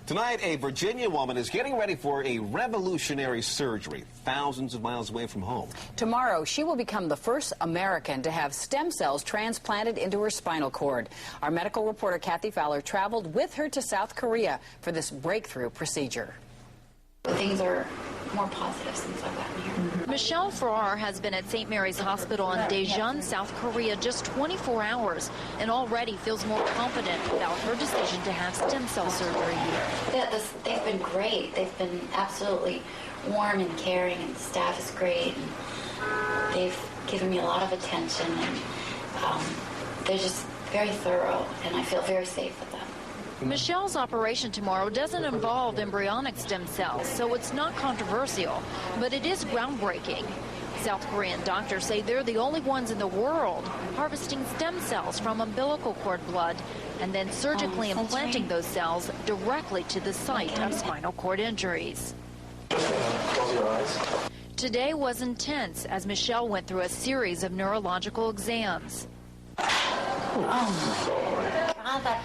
Tonight, a Virginia woman is getting ready for a revolutionary surgery thousands of miles away from home. Tomorrow, she will become the first American to have stem cells transplanted into her spinal cord. Our medical reporter, Kathy Fowler, traveled with her to South Korea for this breakthrough procedure. Things are more positive since I've gotten here. Michelle Farrar has been at St. Mary's Hospital in Daejeon, South Korea, just 24 hours and already feels more confident about her decision to have stem cell surgery here. They've been great. They've been absolutely warm and caring, and the staff is great. And they've given me a lot of attention, and they're just very thorough, and I feel very safe with them. Michelle's operation tomorrow doesn't involve embryonic stem cells, so it's not controversial, but it is groundbreaking. South Korean doctors say they're the only ones in the world harvesting stem cells from umbilical cord blood and then surgically implanting those cells directly to the site of spinal cord injuries. Close your eyes. Today was intense as Michelle went through a series of neurological exams.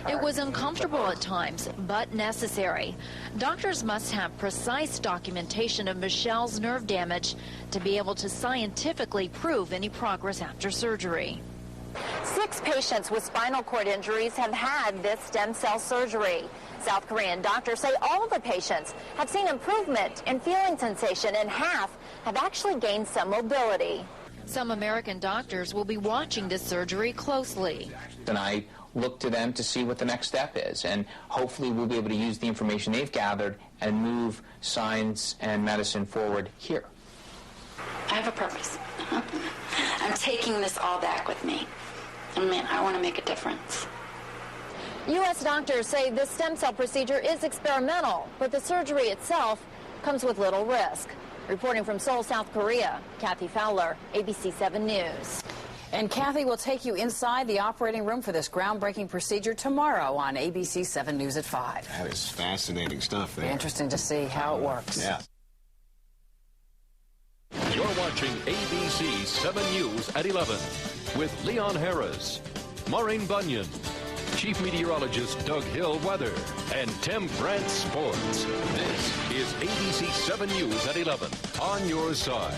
It was uncomfortable at times, but necessary. Doctors must have precise documentation of Michelle's nerve damage to be able to scientifically prove any progress after surgery. 6 patients with spinal cord injuries have had this stem cell surgery. South Korean doctors say all of the patients have seen improvement in feeling sensation, and half have actually gained some mobility. Some American doctors will be watching this surgery closely. And I look to them to see what the next step is, and hopefully we'll be able to use the information they've gathered and move science and medicine forward here. I have a purpose. I'm taking this all back with me. I want to make a difference. U.S. doctors say this stem cell procedure is experimental, but the surgery itself comes with little risk. Reporting from Seoul, South Korea, Kathy Fowler, ABC 7 News. And Kathy will take you inside the operating room for this groundbreaking procedure tomorrow on ABC 7 News at 5. That is fascinating stuff there. Interesting to see how it works. Yeah. You're watching ABC 7 News at 11 with Leon Harris, Maureen Bunyan, Chief Meteorologist Doug Hill Weather, and Tim Brandt Sports. This is ABC 7 News at 11 on your side.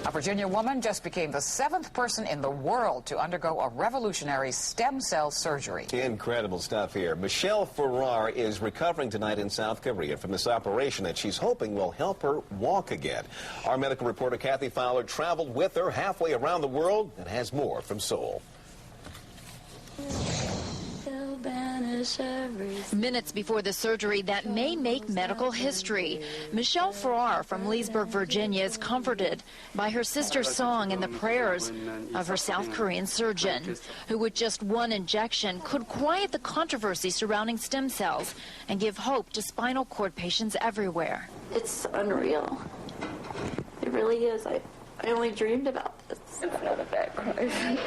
A Virginia woman just became the 7th person in the world to undergo a revolutionary stem cell surgery. Incredible stuff here. Michelle Farrar is recovering tonight in South Korea from this operation that she's hoping will help her walk again. Our medical reporter Kathy Fowler traveled with her halfway around the world and has more from Seoul. Minutes before the surgery that may make medical history, Michelle Farrar from Leesburg, Virginia, is comforted by her sister's song and the prayers of her South Korean surgeon, who with just one injection could quiet the controversy surrounding stem cells and give hope to spinal cord patients everywhere. It's unreal. It really is. I only dreamed about this. It's not a bad cry.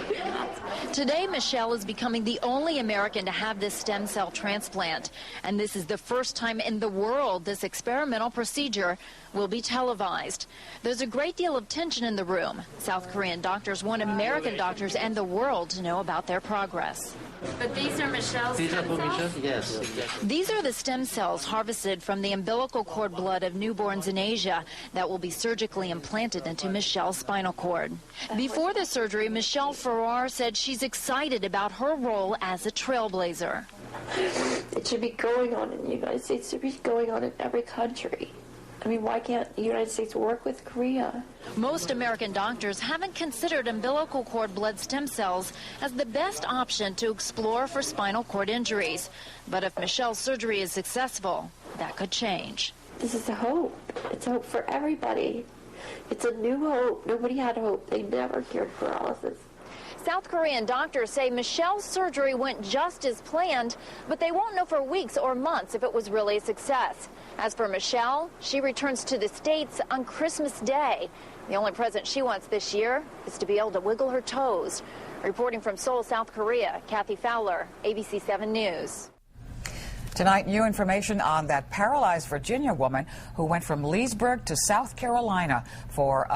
Today, Michelle is becoming the only American to have this stem cell transplant, and this is the first time in the world this experimental procedure will be televised. There's a great deal of tension in the room. South Korean doctors want American doctors and the world to know about their progress. But these are Michelle's stem cells? Yes. These are the stem cells harvested from the umbilical cord blood of newborns in Asia that will be surgically implanted into Michelle's spinal cord. Before the surgery, Michelle Farrar said she's excited about her role as a trailblazer. It should be going on in the United States. It should be going on in every country. I mean, why can't the United States work with Korea? Most American doctors haven't considered umbilical cord blood stem cells as the best option to explore for spinal cord injuries. But if Michelle's surgery is successful, that could change. This is a hope. It's hope for everybody. It's a new hope. Nobody had hope. They never cured paralysis. South Korean doctors say Michelle's surgery went just as planned, but they won't know for weeks or months if it was really a success. As for Michelle, she returns to the States on Christmas Day. The only present she wants this year is to be able to wiggle her toes. Reporting from Seoul, South Korea, Kathy Fowler, ABC 7 News. Tonight, new information on that paralyzed Virginia woman who went from Leesburg to South Carolina for,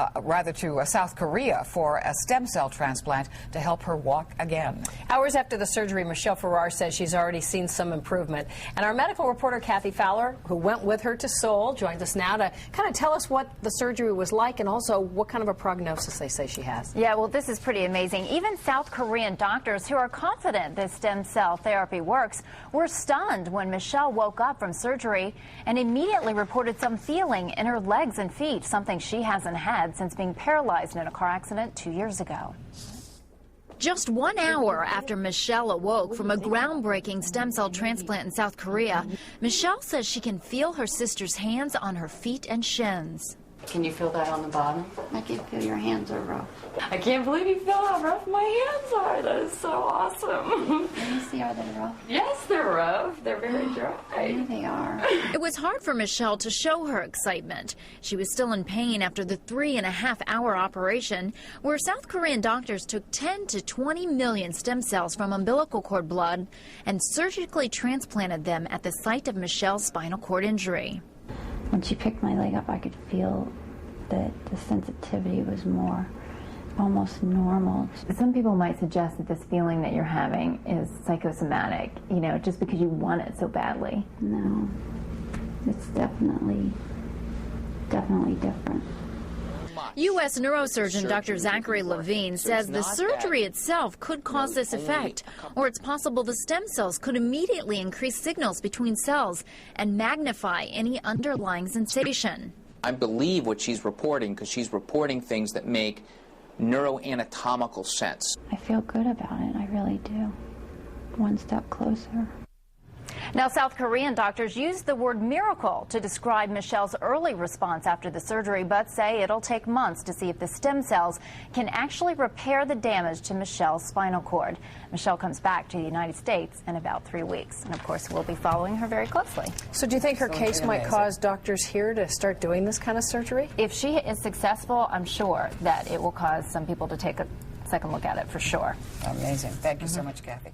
South Korea for a stem cell transplant to help her walk again. Hours after the surgery, Michelle Farrar says she's already seen some improvement. And our medical reporter, Kathy Fowler, who went with her to Seoul, joins us now to kind of tell us what the surgery was like and also what kind of a prognosis they say she has. Yeah, well, this is pretty amazing. Even South Korean doctors who are confident this stem cell therapy works were stunned when Michelle woke up from surgery and immediately reported some feeling in her legs and feet, something she hasn't had since being paralyzed in a car accident 2 years ago. Just 1 hour after Michelle awoke from a groundbreaking stem cell transplant in South Korea, Michelle says she can feel her sister's hands on her feet and shins. Can you feel that on the bottom? I can feel your hands are rough. I can't believe you feel how rough my hands are. That is so awesome. Let me see, are they rough? Yes, they're rough. They're very dry. Yeah, they are. It was hard for Michelle to show her excitement. She was still in pain after the 3.5-hour operation, where South Korean doctors took 10 to 20 million stem cells from umbilical cord blood and surgically transplanted them at the site of Michelle's spinal cord injury. When she picked my leg up, I could feel that the sensitivity was more almost normal. Some people might suggest that this feeling that you're having is psychosomatic, you know, just because you want it so badly. No, it's definitely different. U.S. neurosurgeon Dr. Zachary Levine says the surgery itself could cause this effect, or it's possible the stem cells could immediately increase signals between cells and magnify any underlying sensation. I believe what she's reporting because she's reporting things that make neuroanatomical sense. I feel good about it, I really do. One step closer. Now, South Korean doctors used the word miracle to describe Michelle's early response after the surgery, but say it'll take months to see if the stem cells can actually repair the damage to Michelle's spinal cord. Michelle comes back to the United States in about 3 weeks, and of course, we'll be following her very closely. So do you think her case might cause doctors here to start doing this kind of surgery? If she is successful, I'm sure that it will cause some people to take a second look at it for sure. Amazing. Thank you so much, Kathy.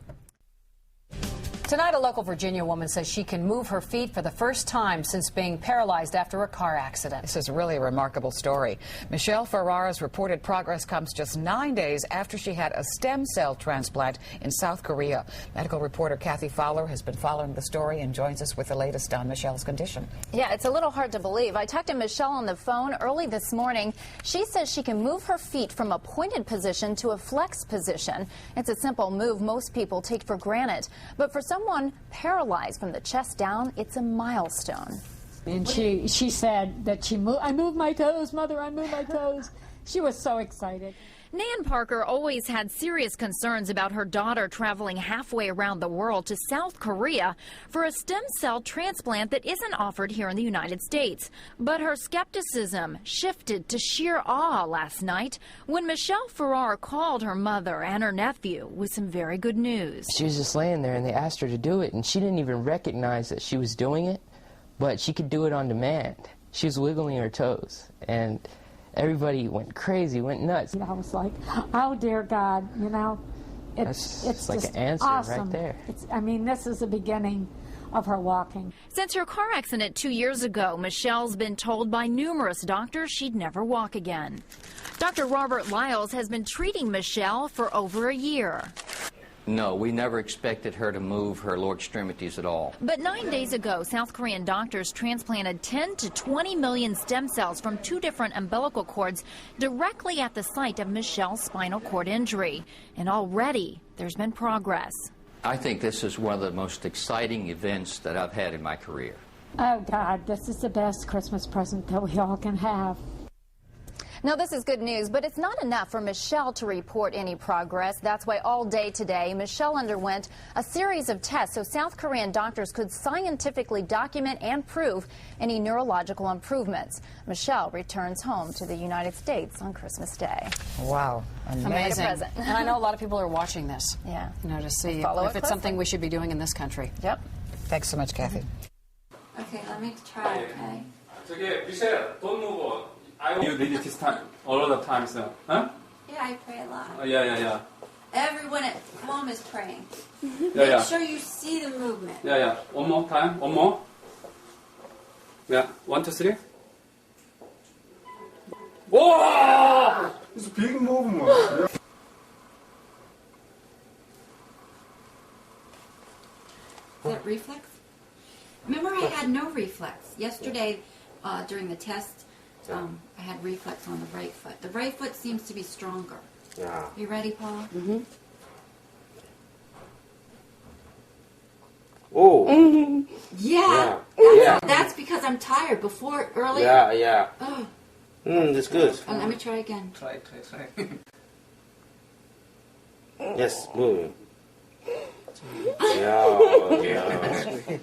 Tonight, a local Virginia woman says she can move her feet for the first time since being paralyzed after a car accident. This is really a remarkable story. Michelle Farrar's reported progress comes just 9 days after she had a stem cell transplant in South Korea. Medical reporter Kathy Fowler has been following the story and joins us with the latest on Michelle's condition. Yeah, it's a little hard to believe. I talked to Michelle on the phone early this morning. She says she can move her feet from a pointed position to a flex position. It's a simple move most people take for granted. But for someone paralyzed from the chest down, it's a milestone. And she said that I moved my toes, Mother, I moved my toes. She was so excited. Nan Parker always had serious concerns about her daughter traveling halfway around the world to South Korea for a stem cell transplant that isn't offered here in the United States. But her skepticism shifted to sheer awe last night when Michelle Farrar called her mother and her nephew with some very good news. She was just laying there and they asked her to do it, and she didn't even recognize that she was doing it, but she could do it on demand. She was wiggling her toes, and everybody went crazy, went nuts. I was like, oh, dear God, you know, it's like just an answer awesome. right there. I mean, this is the beginning of her walking. Since her car accident 2 years ago, Michelle's been told by numerous doctors she'd never walk again. Dr. Robert Lyles has been treating Michelle for over a year. No, we never expected her to move her lower extremities at all. But 9 days ago, South Korean doctors transplanted 10 to 20 million stem cells from 2 different umbilical cords directly at the site of Michelle's spinal cord injury. And already, there's been progress. I think this is one of the most exciting events that I've had in my career. Oh, God, this is the best Christmas present that we all can have. Now, this is good news, but it's not enough for Michelle to report any progress. That's why all day today, Michelle underwent a series of tests so South Korean doctors could scientifically document and prove any neurological improvements. Michelle returns home to the United States on Christmas Day. Wow. Amazing. And I know a lot of people are watching this. Yeah. You know, to see Follow if it's something we should be doing in this country. Yep. Thanks so much, Kathy. Okay, let me try, okay? Michelle, don't move. You did it this time, a lot of times now, huh? Yeah, I pray a lot. Yeah. Everyone at home is praying. Yeah. Make sure you see the movement. Yeah. One more time. One more. Yeah. 1, 2, 3. Whoa! It's a big movement. Is that reflex? Remember, I had no reflex. Yesterday, during the test, I had reflex on the right foot. The right foot seems to be stronger. Yeah. You ready, Paul? Mm-hmm. Oh. Yeah. Yeah. That's because I'm tired. Earlier. Yeah. Oh. That's good. Let me try again. Try. Yes, move. Yeah.